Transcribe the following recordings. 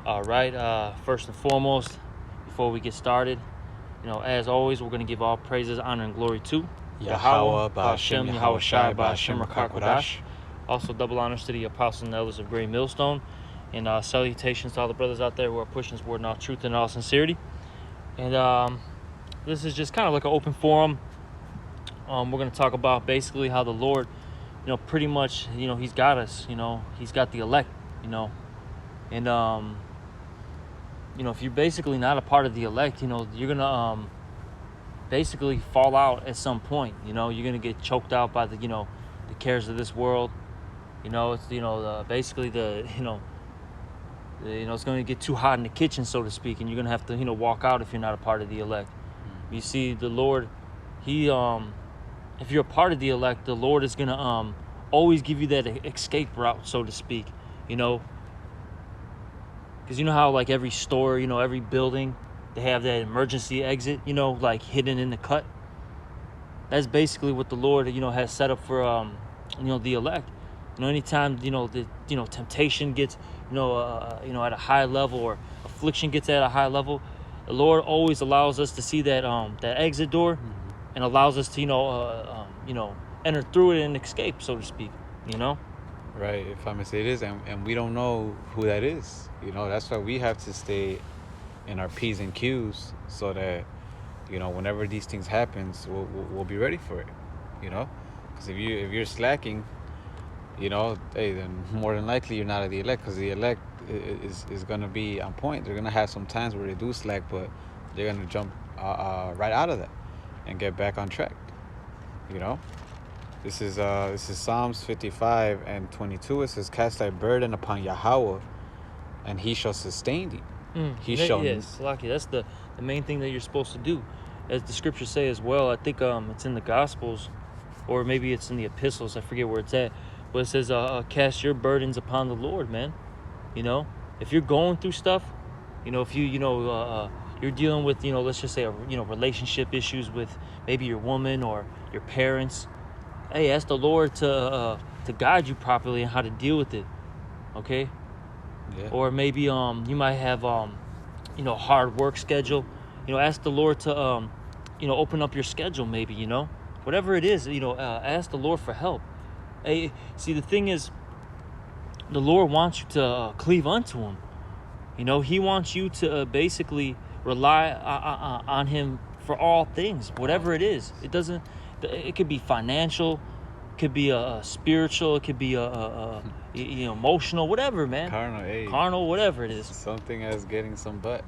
All right. First and foremost, before we get started, as always, we're going to give all praises, honor, and glory to Yahweh, Ba'Hashem, Ba'Hashem, Yahweh Shai, Ba'Hashem, Ba'Hashem, Rakakwadash. Also, double honors to the apostles and elders of Great Millstone. And salutations to all the brothers out there who are pushing this word in all truth and all sincerity. And this is just kind of like an open forum. We're going to talk about basically how the Lord, pretty much, He's got us. He's got the elect, And, if you're basically not a part of the elect, you're going to basically fall out at some point. You're going to get choked out by the cares of this world. It's, basically it's going to get too hot in the kitchen, so to speak, and you're going to have to, walk out if you're not a part of the elect. You see, the Lord, He, if you're a part of the elect, the Lord is going to always give you that escape route, so to speak, because you know how, like, every store, every building, they have that emergency exit, like hidden in the cut. That's basically what the Lord, has set up for, the elect. Anytime, the temptation gets, at a high level, or affliction gets at a high level, the Lord always allows us to see that that exit door, and allows us to, enter through it and escape, so to speak, Right, if I may say this, and we don't know who that is. That's why we have to stay in our P's and Q's so that, whenever these things happens, we'll be ready for it. Because if you're slacking, hey, then more than likely you're not at the elect, because the elect is going to be on point. They're going to have some times where they do slack, but they're going to jump right out of that and get back on track. This is Psalms 55 and 22. It says, "Cast thy burden upon Yahweh, and He shall sustain thee." Yes, lucky. That's the main thing that you're supposed to do, as the scriptures say as well. I think it's in the Gospels, or maybe it's in the epistles. I forget where it's at, but it says, "Cast your burdens upon the Lord," man. If you're going through stuff, if you're dealing with, let's just say, relationship issues with maybe your woman or your parents. Hey, ask the Lord to guide you properly and how to deal with it. Okay. Yeah. Or maybe you might have hard work schedule. Ask the Lord to open up your schedule, maybe, whatever it is, ask the Lord for help. Hey, see, the thing is, the Lord wants you to cleave unto Him. He wants you to basically rely on Him for all things, whatever it is. It could be financial, it could be spiritual, it could be emotional, whatever, man. Carnal, whatever it is. Something as getting some butt.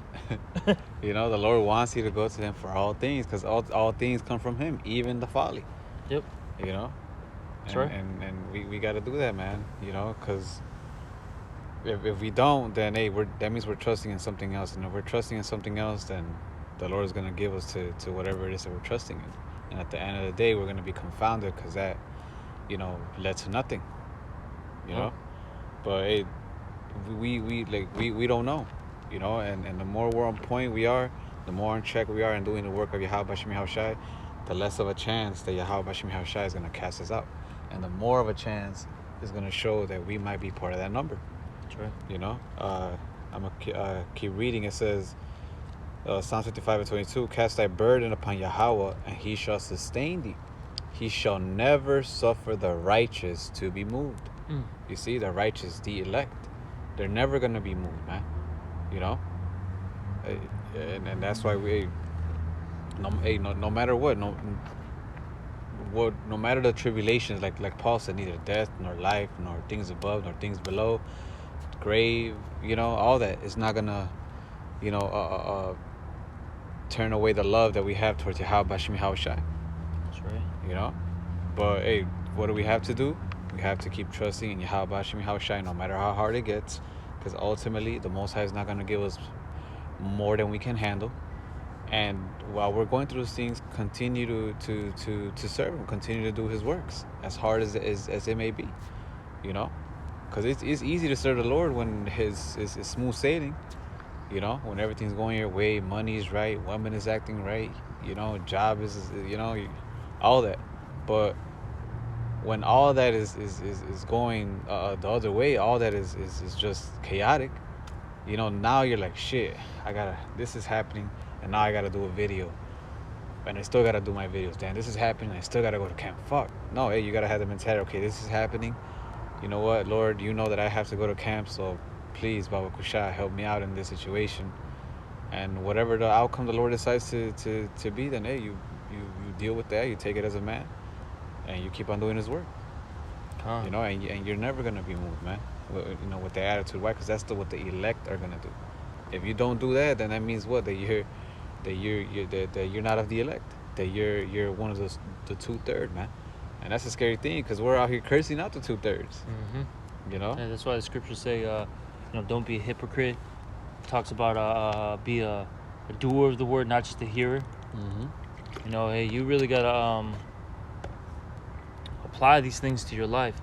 The Lord wants you to go to Him for all things, because all things come from Him, even the folly. Yep. That's right. And we got to do that, man. Because if we don't, then that means we're trusting in something else. And if we're trusting in something else, then the Lord is going to give us to whatever it is that we're trusting in. And at the end of the day, we're going to be confounded, because that, led to nothing. But hey, we don't know. And the more we're on point we are, the more on track we are in doing the work of Yahweh B'Shem Yahweh Shai, the less of a chance that Yahweh B'Shem Yahweh Shai is going to cast us out, and the more of a chance is going to show that we might be part of that number. That's right. I'm going to keep reading. It says, Psalms 55 and 22, "Cast thy burden upon Yahweh, and He shall sustain thee. He shall never suffer the righteous to be moved." You see, the righteous, the elect, they're never going to be moved, man. And that's why no matter what, no matter the tribulations, like Paul said, neither death nor life nor things above nor things below, grave, all that is not gonna turn away the love that we have towards Yahweh B'Shem Yahweh Shai. That's right. But hey, what do we have to do? We have to keep trusting in Yahweh B'Shem Yahweh Shai, no matter how hard it gets, because ultimately the Most High is not going to give us more than we can handle. And while we're going through those things, continue to serve Him, continue to do His works, as hard as it may be, because it's easy to serve the Lord when it's smooth sailing. When everything's going your way, money is right, woman is acting right, job is, all that. But when all that is going the other way, all that is just chaotic, You know, now you're like, shit, this is happening, and now I gotta do a video. And I still gotta do my videos. Damn, this is happening, I still gotta go to camp. Fuck. No, hey, you gotta have the mentality, okay, this is happening. You know what, Lord, you know that I have to go to camp, so please, Baba Kusha, help me out in this situation. And whatever the outcome the Lord decides to be, then hey, you deal with that, you take it as a man, and you keep on doing his work. You know, and you're never gonna be moved, man. You know, with the attitude. Why? Because that's what the elect are gonna do. If you don't do that, then that means what? That you're not of the elect. That you're one of the 2/3, man. And that's a scary thing, because we're out here cursing out the 2/3. You know. Yeah, that's why the scriptures say, you know, don't be a hypocrite. It talks about be a doer of the word, not just a hearer. You know, hey, you really gotta apply these things to your life.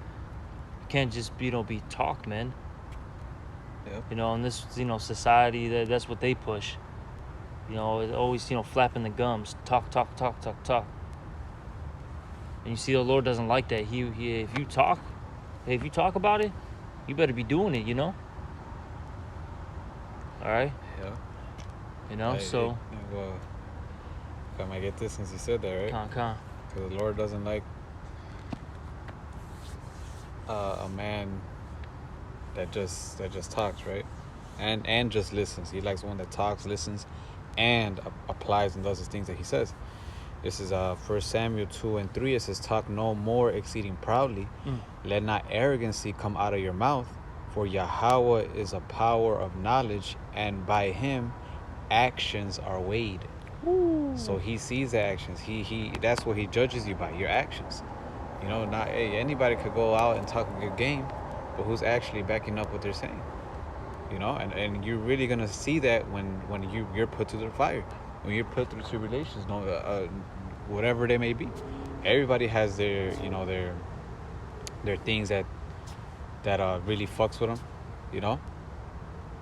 You can't just be talk, man. Yep. You know, in this society, that's what they push. You know, it's always flapping the gums, talk. And you see, the Lord doesn't like that. If you talk about it, you better be doing it. You know. All right. Yeah. You know, so. Well, I might get this since you said that, right? Because the Lord doesn't like a man that just talks, right? And just listens. He likes one that talks, listens, and applies and does the things that he says. This is 1 Samuel 2:3. It says, talk no more exceeding proudly. Let not arrogancy come out of your mouth, for Yahweh is a power of knowledge, and by him actions are weighed. Ooh. So he sees the actions. He that's what he judges you by, your actions. You know, not anybody could go out and talk a good game, but who's actually backing up what they're saying? You know, and you're really gonna see that when you're put through the fire, when you're put through tribulations, whatever they may be. Everybody has their their things that really fucks with them, you know.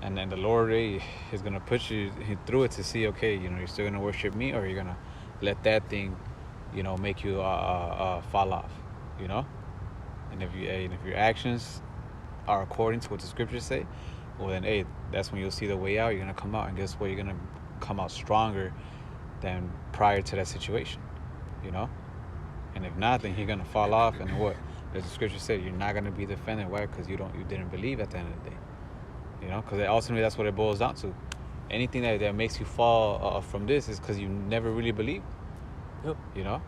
And then the Lord is gonna put you through it to see, okay, you're still gonna worship me, or you're gonna let that thing, make you fall off, you know. And if your actions are according to what the scriptures say, well then, hey, that's when you'll see the way out. You're gonna come out, and guess what? You're gonna come out stronger than prior to that situation, you know. And if not, then you're gonna fall off, and what? As the scripture said, you're not gonna be defended. Why? Because you didn't believe at the end of the day. You know, because ultimately that's what it boils down to. Anything that makes you fall from this is because you never really believed. Yep. You know.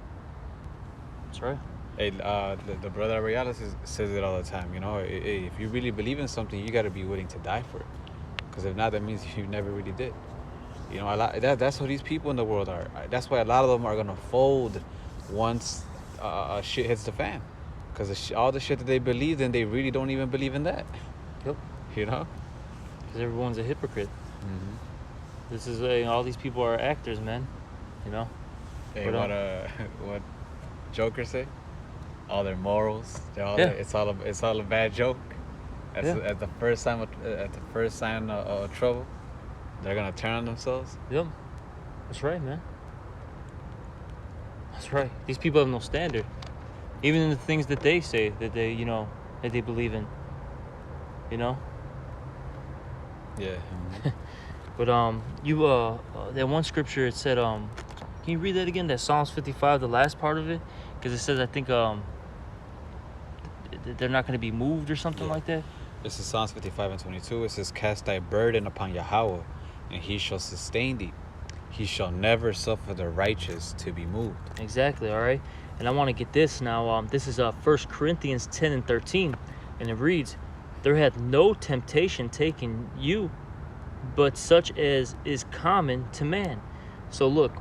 That's right. Hey, the brother Ariala says it all the time. You know, hey, if you really believe in something, you got to be willing to die for it. Because if not, that means you never really did. You know, that's how these people in the world are. That's why a lot of them are gonna fold once shit hits the fan. Because all the shit that they believed in, they really don't even believe in that. Yep. You know. Because everyone's a hypocrite. This is all these people are actors, man. You know. Hey, what Joker say? All their morals. It's all a bad joke. At the first sign of trouble, they're gonna turn on themselves. Yep. That's right, man. That's right. These people have no standard. Even in the things that they say that they that they believe in. You know. Yeah. But that one scripture, it said can you read that again? That Psalms 55, the last part of it, because it says, I think they're not going to be moved or something like that. This is Psalms 55:22. It says, cast thy burden upon Yahweh, and he shall sustain thee. He shall never suffer the righteous to be moved. Exactly. All right. And I want to get this now. This is 1 Corinthians 10:13, and it reads, there hath no temptation taken you, but such as is common to man. So look,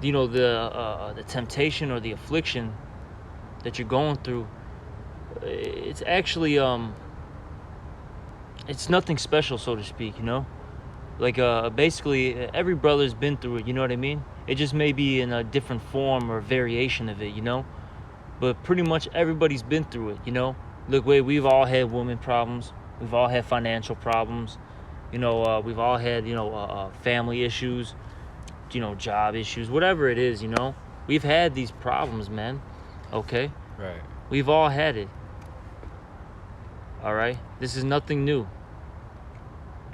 the temptation or the affliction that you're going through, it's actually it's nothing special, so to speak, you know. Like basically every brother's been through it, you know what I mean? It just may be in a different form or variation of it, you know. But pretty much everybody's been through it, you know. Look, we've all had woman problems. We've all had financial problems. We've all had, family issues, job issues, whatever it is, We've had these problems, man. Okay? Right. We've all had it. All right? This is nothing new.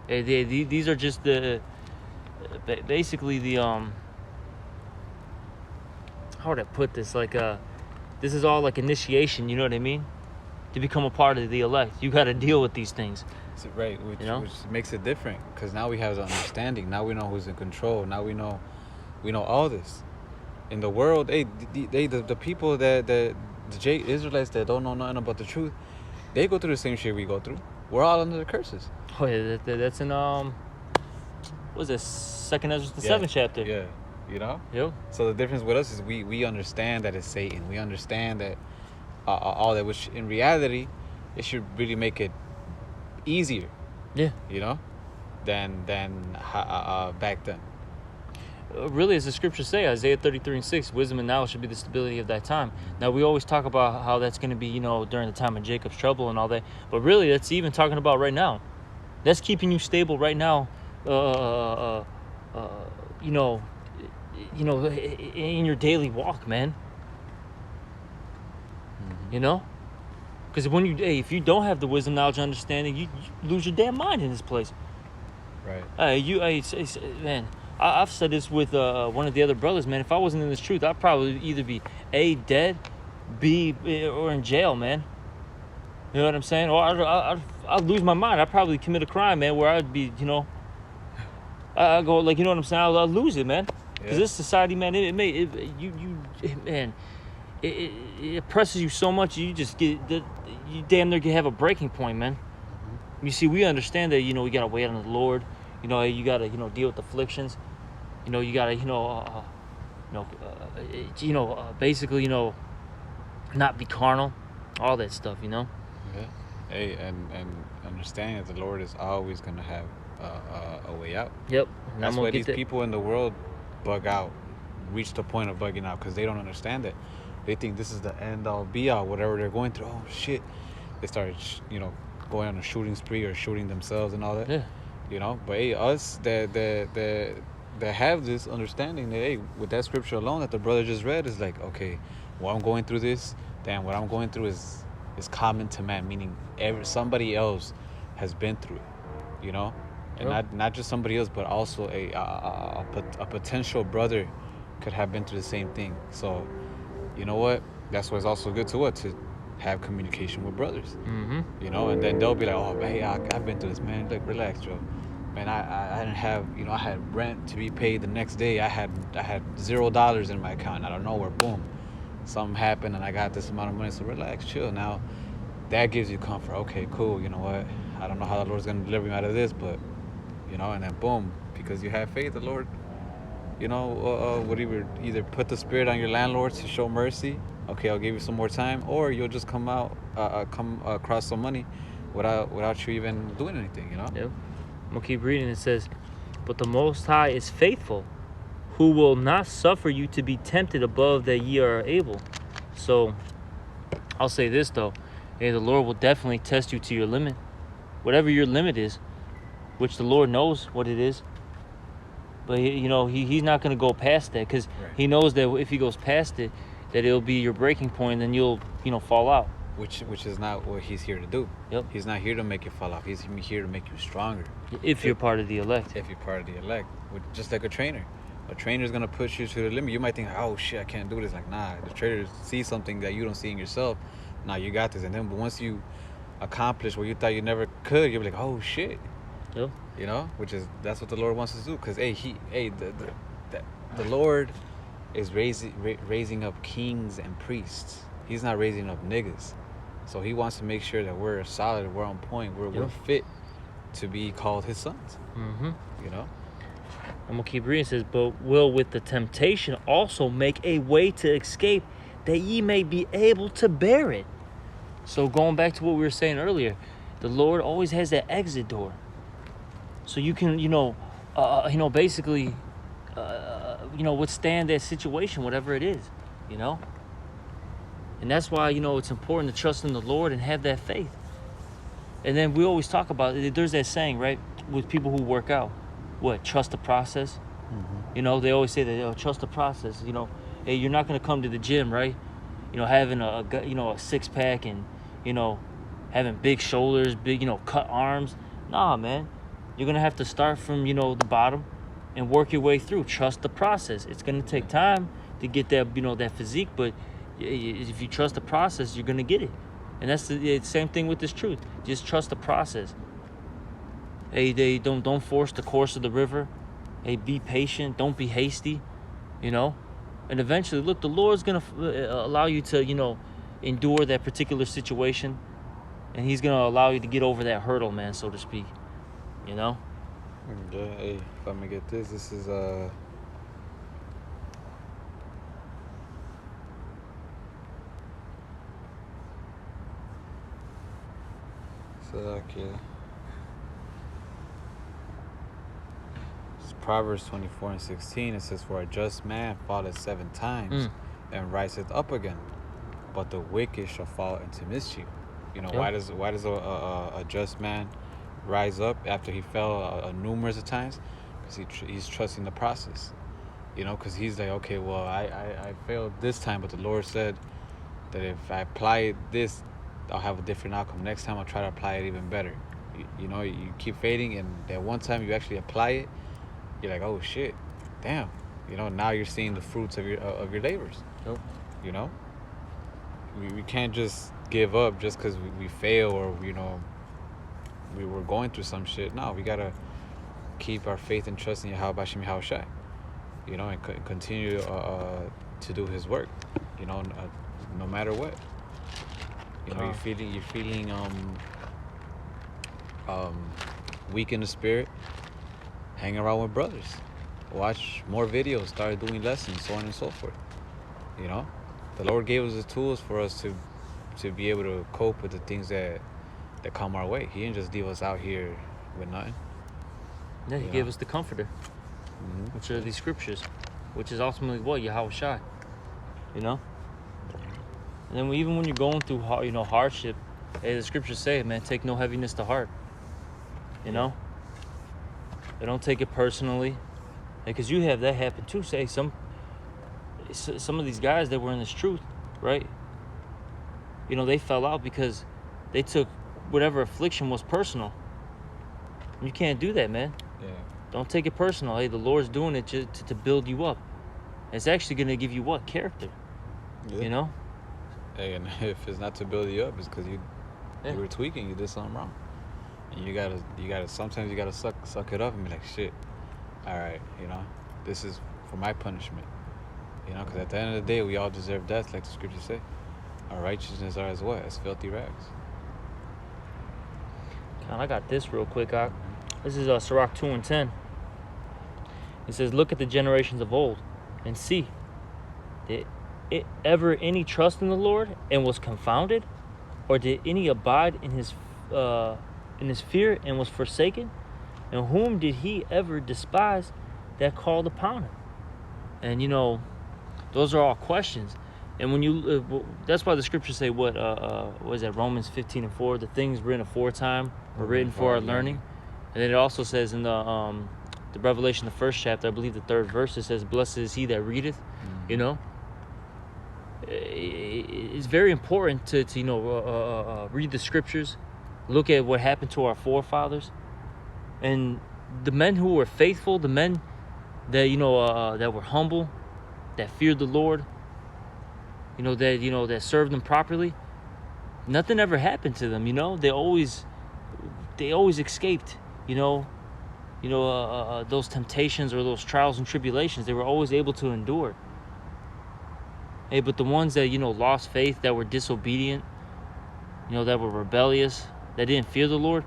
These are just basically the how would I put this? Like this is all like initiation. You know what I mean? To become a part of the elect, you got to deal with these things. Right, which makes it different, because now we have the understanding. Now we know who's in control. Now we know all this. In the world, the people the Israelites that don't know nothing about the truth, they go through the same shit we go through. We're all under the curses. Oh yeah, that's in what was this, Second Ezra, the 7th chapter? Yeah, you know. Yep. So the difference with us is we understand that it's Satan. We understand that all that, which in reality, it should really make it easier. Yeah. You know, than back then. Really, as the scriptures say, Isaiah 33:6, wisdom and knowledge should be the stability of thy time. Now, we always talk about how that's going to be, during the time of Jacob's trouble and all that. But really, that's even talking about right now. That's keeping you stable right now, in your daily walk, man. Mm-hmm. Because if you don't have the wisdom, knowledge, and understanding, you lose your damn mind in this place. Right. Man, I've said this with one of the other brothers, man. If I wasn't in this truth, I'd probably either be A, dead, B, or in jail, man. You know what I'm saying? Or I'd lose my mind. I'd probably commit a crime, man, where I'd be, I go, like, you know what I'm saying? I'll lose it, man. Because this society, man, it oppresses you so much, you just you damn near can have a breaking point, man. You see, we understand that, we got to wait on the Lord. You got to, deal with afflictions. You got to, basically, not be carnal. All that stuff, Yeah. Hey, and understanding that the Lord is always going to have a way out. Yep. That's why these people in the world bug out, reach the point of bugging out, because they don't understand it. They think this is the end all be all, whatever they're going through. Oh, shit. They started, going on a shooting spree or shooting themselves and all that. Yeah. But hey, us that have this understanding that, hey, with that scripture alone that the brother just read, is like, okay, well, I'm going through this. Damn, what I'm going through is common to man, meaning somebody else has been through it, and not just somebody else, but also a potential brother could have been through the same thing. So, you know what? That's why it's also good to have communication with brothers. Mm-hmm. And then they'll be like, oh, hey, I've been through this, man. Like, relax, Joe. Man, I didn't have, I had rent to be paid the next day. I had $0 in my account. Out of nowhere, boom, something happened and I got this amount of money. So relax, chill. Now, that gives you comfort. Okay, cool. You know what? I don't know how the Lord's gonna deliver me out of this, but and then boom, because you have faith, the Lord, would either put the Spirit on your landlord to show mercy. Okay, I'll give you some more time, or you'll just come across some money without you even doing anything. Yep. I'm gonna keep reading. It says, "But the Most High is faithful, who will not suffer you to be tempted above that ye are able." So, I'll say this though, the Lord will definitely test you to your limit, whatever your limit is, which the Lord knows what it is. But he's not gonna go past that, because he knows that if he goes past it, that it'll be your breaking point, and then you'll fall out. Which is not what he's here to do. Yep. He's not here to make you fall off. He's here to make you stronger. If you're part of the elect. If you're part of the elect, just like a trainer. A trainer's gonna push you to the limit. You might think, oh shit, I can't do this. Like, nah. The trainer sees something that you don't see in yourself. Nah, you got this. And then, but once you accomplish what you thought you never could, you'll be like, oh shit. Yep. That's what the Lord wants us to do. Because the Lord is raising up kings and priests. He's not raising up niggas. So he wants to make sure that we're solid, we're on point, we're fit to be called his sons. Mm-hmm. I'm gonna keep reading. It says, "But will with the temptation also make a way to escape, that ye may be able to bear it." So going back to what we were saying earlier, the Lord always has that exit door, so you can basically withstand that situation, whatever it is, And that's why, it's important to trust in the Lord and have that faith. And then we always talk about it. There's that saying, right, with people who work out. What? Trust the process. Mm-hmm. They always say that, trust the process. Hey, you're not going to come to the gym, right? Having a six pack and, having big shoulders, big, cut arms. Nah, man. You're gonna have to start from, the bottom and work your way through. Trust the process. It's gonna take time to get that, that physique, but if you trust the process, you're gonna get it. And that's the same thing with this truth. Just trust the process. Hey, they don't force the course of the river. Hey, be patient. Don't be hasty. And eventually, look, the Lord's gonna allow you to, endure that particular situation, and He's gonna allow you to get over that hurdle, man, so to speak. Yeah. Hey, if I'm gonna get this is okay. It's Proverbs 24:16. It says, "For a just man falleth 7 times and riseth up again, but the wicked shall fall into mischief." Yep. Why does a just man rise up after he fell numerous of times? Because he's trusting the process. Because he's like, okay, well, I failed this time, but the Lord said that if I apply this, I'll have a different outcome. Next time I'll try to apply it even better. You keep fading, and that one time you actually apply it, you're like, oh shit, damn. Now you're seeing the fruits of your labors. Yep. We can't just give up just because we fail, or we were going through some shit. No, we gotta keep our faith and trust in Yahweh Bashim Yahushai, and continue to do His work, no matter what. You're feeling weak in the spirit. Hang around with brothers, watch more videos, start doing lessons, so on and so forth. The Lord gave us the tools for us to be able to cope with the things that come our way. He didn't just leave us out here with nothing. Yeah, He gave us the Comforter, which are these scriptures, which is ultimately what? Yahweh Shai. And then even when you're going through hardship, hey, the scriptures say, man, take no heaviness to heart. They don't take it personally, because you have that happen too. Say some of these guys that were in this truth, right? They fell out because they took whatever affliction was personal. You can't do that, man. Yeah. Don't take it personal. Hey, the Lord's doing it to build you up. It's actually going to give you what? Character. Yeah. Hey, and if it's not to build you up, it's because you were tweaking. You did something wrong. And you gotta. Sometimes you gotta suck it up and be like, shit. All right, this is for my punishment. Because at the end of the day, we all deserve death, like the scriptures say. Our righteousness are as what? As filthy rags. I got this real quick. This is Sirach 2:10. It says, "Look at the generations of old, and see, did it ever any trust in the Lord and was confounded, or did any abide in His fear and was forsaken? And whom did He ever despise that called upon Him?" And those are all questions. And when that's why the scriptures say what is that, Romans 15:4, the things written aforetime were written for our learning. And then it also says in the Revelation, the 1st chapter, I believe the 3rd verse, it says, "Blessed is he that readeth." It's very important to read the scriptures, look at what happened to our forefathers, and the men who were faithful, the men that that were humble, that feared the Lord, that served Him properly. Nothing ever happened to them. They always escaped. Those temptations or those trials and tribulations. They were always able to endure. Hey, but the ones that lost faith, that were disobedient, that were rebellious, that didn't fear the Lord,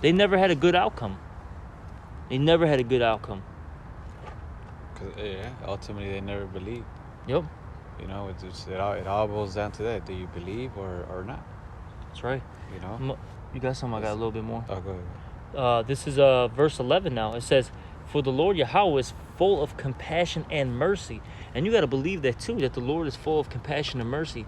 they never had a good outcome. Cause ultimately they never believed. Yep. It all boils down to that. Do you believe or not? That's right. You got something? I got a little bit more. Oh, go ahead. This is verse 11 now. It says, "For the Lord Yahweh is full of compassion and mercy." And you got to believe that too, that the Lord is full of compassion and mercy.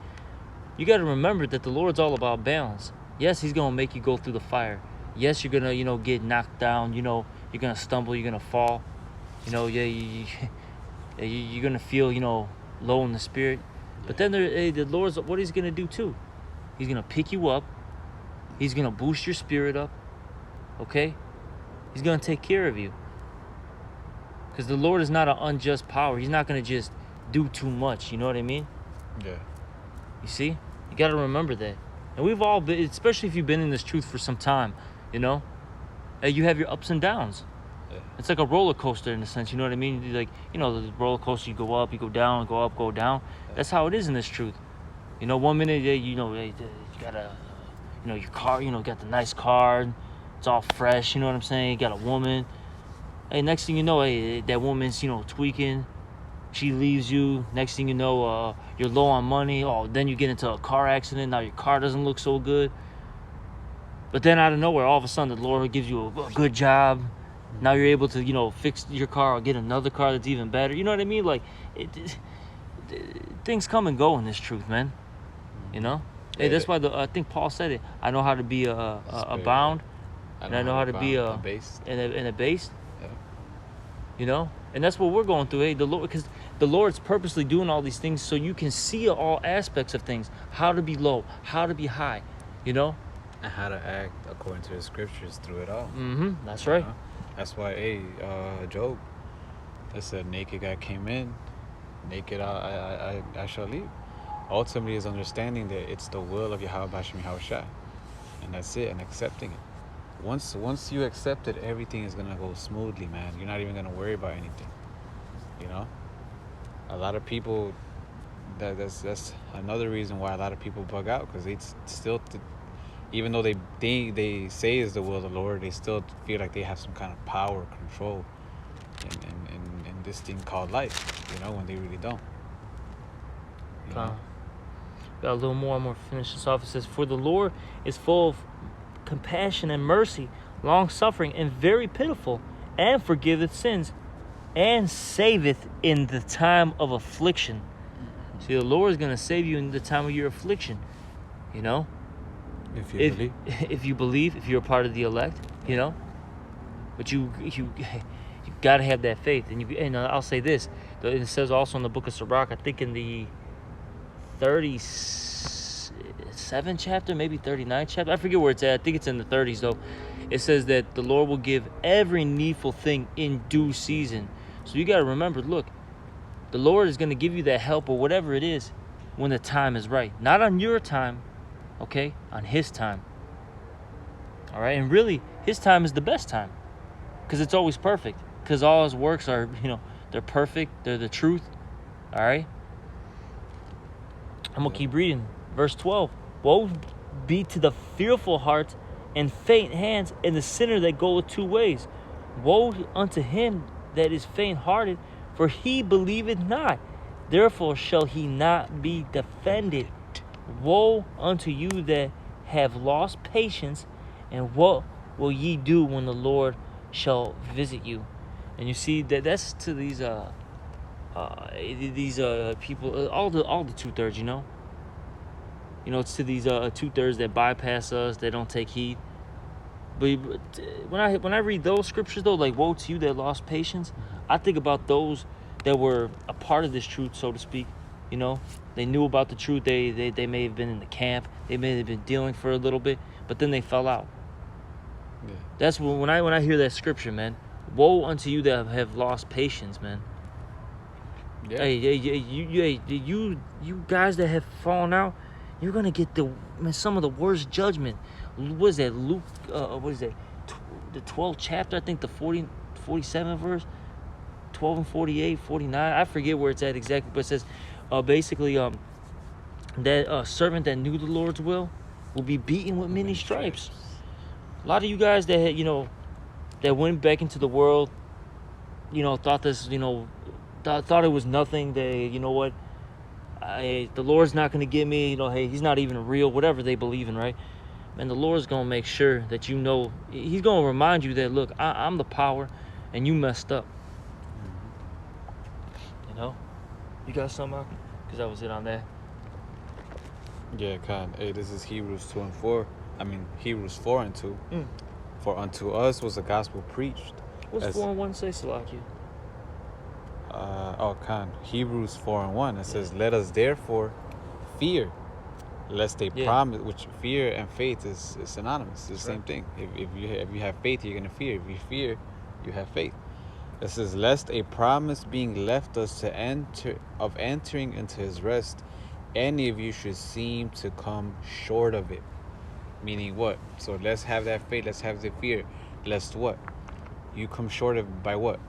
You got to remember that the Lord's all about balance. Yes, He's going to make you go through the fire. Yes, you're going to, get knocked down. You're going to stumble. You're going to fall. You're going to feel, low in the spirit. But then the Lord's, what He's going to do too? He's going to pick you up. He's going to boost your spirit up. Okay? He's going to take care of you. Because the Lord is not an unjust power. He's not going to just do too much. You know what I mean? Yeah. You see? You got to remember that. And we've all been, especially if you've been in this truth for some time, you know? You have your ups and downs. Yeah. It's like a roller coaster in a sense. You know what I mean? Like, you know, the roller coaster, you go up, you go down, go up, go down. That's how it is in this truth. You know, one minute, you know, you got a, you know, your car, you know, got the nice car. It's all fresh, you know what I'm saying? You got a woman. Hey, next thing you know, hey, that woman's, you know, tweaking. She leaves you. Next thing you know, you're low on money. Oh, then you get into a car accident. Now your car doesn't look so good. But then out of nowhere, all of a sudden, the Lord gives you a good job. Now you're able to, you know, fix your car or get another car that's even better. You know what I mean? Like, things come and go in this truth, man. You know? Hey, that's why I think Paul said it. I know how to be abound, and I know how to be abased. and abased. Yeah. You know? And that's what we're going through. Hey, the Lord, because the Lord's purposely doing all these things so you can see all aspects of things. How to be low, how to be high. You know? And how to act according to the scriptures through it all. Mm-hmm. That's right. That's why, Job, it said, naked I came in, naked I shall leave. Ultimately, is understanding that it's the will of Yahweh Bashim Yahushua. And that's it, and accepting it. Once you accept it, everything is gonna go smoothly, man. You're not even gonna worry about anything. You know? A lot of people, that's another reason why a lot of people bug out, because they still, even though they say is the will of the Lord, they still feel like they have some kind of power, control in this thing called life, you know, when they really don't. You know? Got a little more. I'm going to finish this off. It says, for the Lord is full of compassion and mercy, long-suffering, and very pitiful, and forgiveth sins, and saveth in the time of affliction. See, the Lord is going to save you in the time of your affliction, you know? If you believe. If you believe, if you're a part of the elect, you know? But you got to have that faith. And I'll say this. It says also in the book of Sirach, I think in the 37th chapter, maybe 39th chapter. I forget where it's at. I think it's in the 30s, though. It says that the Lord will give every needful thing in due season. So you got to remember, look, the Lord is going to give you that help or whatever it is when the time is right. Not on your time, okay? On His time. All right? And really, His time is the best time because it's always perfect. Because all His works are, you know, they're perfect. They're the truth. All right? I'm going to keep reading. Verse 12. Woe be to the fearful heart and faint hands and the sinner that goeth two ways. Woe unto him that is faint-hearted, for he believeth not. Therefore shall he not be defended. Woe unto you that have lost patience, and what will ye do when the Lord shall visit you? And you see that's to these people, all the 2/3, you know. You know, it's to these 2/3 that bypass us, that don't take heed. But when I read those scriptures though, like woe to you that lost patience, I think about those that were a part of this truth, so to speak. You know, they knew about the truth. They may have been in the camp. They may have been dealing for a little bit, but then they fell out. Yeah. That's when I hear that scripture, man. Woe unto you that have lost patience, man. Yeah. Hey, you guys that have fallen out, you're gonna get some of the worst judgment. What is that, Luke? What is that? The 12th chapter, I think the 47th verse, 12 and 48, 49. I forget where it's at exactly, but it says, basically, that servant that knew the Lord's will be beaten with many stripes. A lot of you guys that had, you know, that went back into the world, you know, thought this, you know, thought it was nothing. They, you know what? The Lord's not going to get me. You know, hey, He's not even real. Whatever they believe in, right? And the Lord's going to make sure that you know. He's going to remind you that, look, I'm the power, and you messed up. You know? You got something? Because that was it on that. Yeah, kind. Hey, this is Hebrews 2 and 4. I mean, Hebrews 4 and 2. For unto us was the gospel preached. What's 4 and 1 say, Salakia? Hebrews 4 and 1. It says, let us therefore fear, lest they Yeah. promise, which fear and faith is synonymous. It's the same Right. thing. If you have faith, you're gonna fear. If you fear, you have faith. It says, lest a promise being left us to entering into his rest, any of you should seem to come short of it. Meaning what? So let's have that faith, let's have the fear. Lest what? You come short of by what?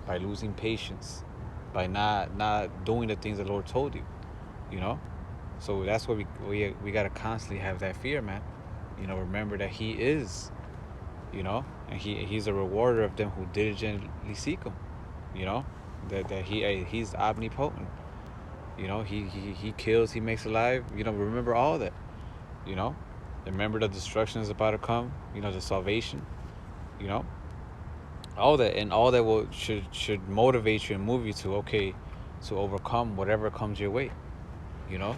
By losing patience, by not doing the things the Lord told you. You know? So that's what we gotta constantly have that fear, man. You know, remember that he is, you know, and he's a rewarder of them who diligently seek him. You know, that he's omnipotent. You know, he kills, he makes alive. You know, remember all that. You know, remember the destruction is about to come. You know, the salvation. You know, all that, and all that should motivate you and move you to overcome whatever comes your way. You know,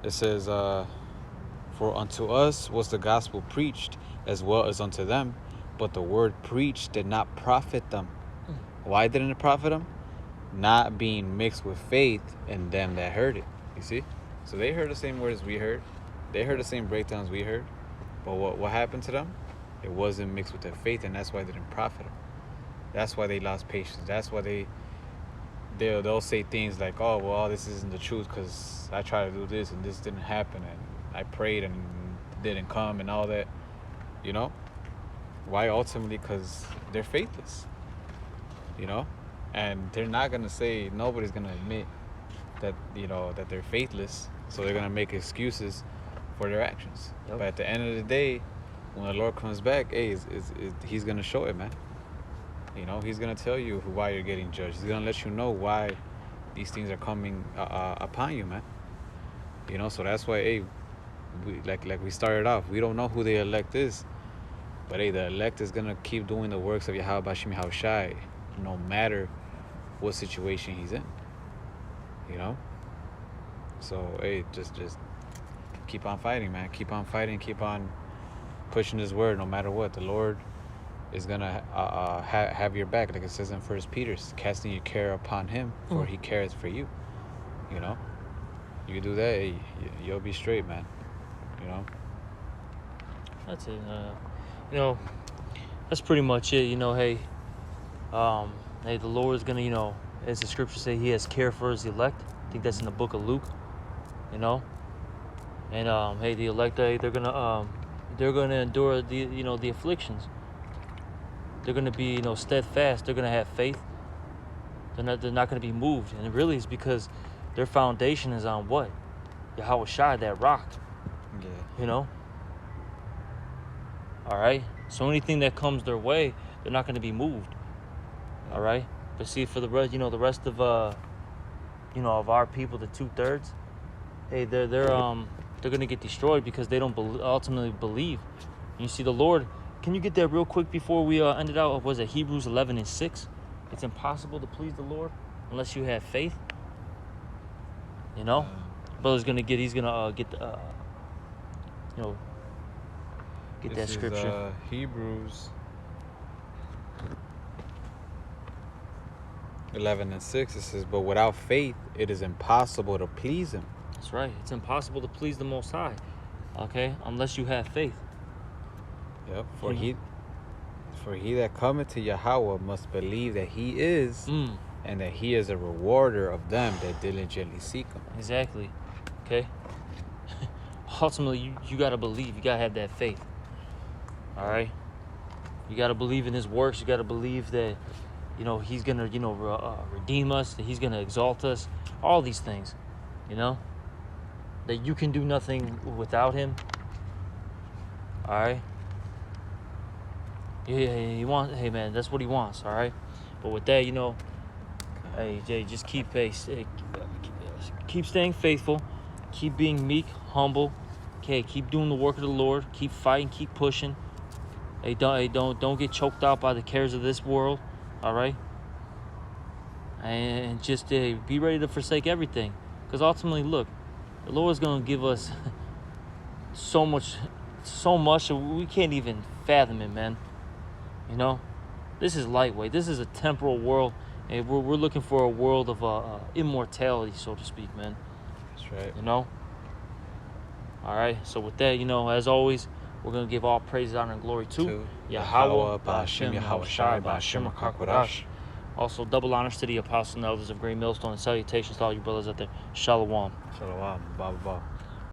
it says, for unto us was the gospel preached as well as unto them, but the word preached did not profit them. Why didn't it profit them? Not being mixed with faith in them that heard it. You see? So they heard the same words we heard. They heard the same breakdowns we heard. But what happened to them? It wasn't mixed with their faith, and that's why it didn't profit them. That's why they lost patience. That's why they'll say things like, oh, well, this isn't the truth because I tried to do this and this didn't happen, and I prayed and it didn't come and all that. You know? Why? Ultimately because they're faithless. You know? And they're not going to say, nobody's going to admit that, you know, that they're faithless. So they're going to make excuses for their actions. Yep. But at the end of the day, when the Lord comes back, hey, he's going to show it, man. You know, he's going to tell you why you're getting judged. He's going to let you know why these things are coming upon you, man. You know, so that's why, hey, like we started off, we don't know who the elect is. But, hey, the elect is going to keep doing the works of Yahweh Bashim Haushai, no matter what situation he's in. You know? So, hey, just keep on fighting, man. Keep on fighting. Keep on pushing his word no matter what. The Lord is going to have your back. Like it says in 1 Peter, casting your care upon him, for he cares for you. You know? You do that, hey, you'll be straight, man. You know? That's it. You know, that's pretty much it. You know, hey, hey, the Lord is gonna, you know, as the scriptures say, he has care for his elect. I think that's in the book of Luke. You know, and hey, the elect, they're gonna endure the, you know, the afflictions. They're gonna be, you know, steadfast. They're gonna have faith. They're not gonna be moved, and it really is because their foundation is on what? Yahweh Shai, that rock. Yeah. You know. All right. So anything that comes their way, they're not going to be moved. All right. But see, for the rest, you know, the rest of you know, of our people, the 2/3, hey, they're going to get destroyed because they don't ultimately believe. And you see, the Lord. Can you get that real quick before we end it out? Was it Hebrews 11:6? It's impossible to please the Lord unless you have faith. You know, brother's gonna get. He's gonna get the. You know. Get that scripture. Is, Hebrews 11:6. It says, but without faith, it is impossible to please him. That's right. It's impossible to please the Most High. Okay, unless you have faith. Yep. For he that cometh to Yahweh must believe that he is, and that he is a rewarder of them that diligently seek him. Exactly. Okay. Ultimately, you gotta believe. You gotta have that faith. All right. You gotta believe in his works. You gotta believe that, you know, he's gonna, you know, redeem us. That he's gonna exalt us. All these things. You know. That you can do nothing without him. All right. Yeah, he wants. Hey, man, that's what he wants. All right. But with that, you know, hey, Jay, just keep pace. Keep staying faithful. Keep being meek, humble. Okay, keep doing the work of the Lord. Keep fighting. Keep pushing. Hey, don't get choked out by the cares of this world. All right. And just be ready to forsake everything, because ultimately, look, the Lord's gonna give us so much that we can't even fathom it, man. You know, this is lightweight. This is a temporal world, and we're looking for a world of immortality, so to speak, man. That's right. You know, All right. So with that, as always, we're gonna give all praise, honor, and glory to Yahweh, Ba'ashem, Yahweh Shai, Ba'ashem, Kakodash. Also, double honors to the apostles and elders of Green Millstone, and salutations to all you brothers out there. Shalom. Shalom. Ba ba ba.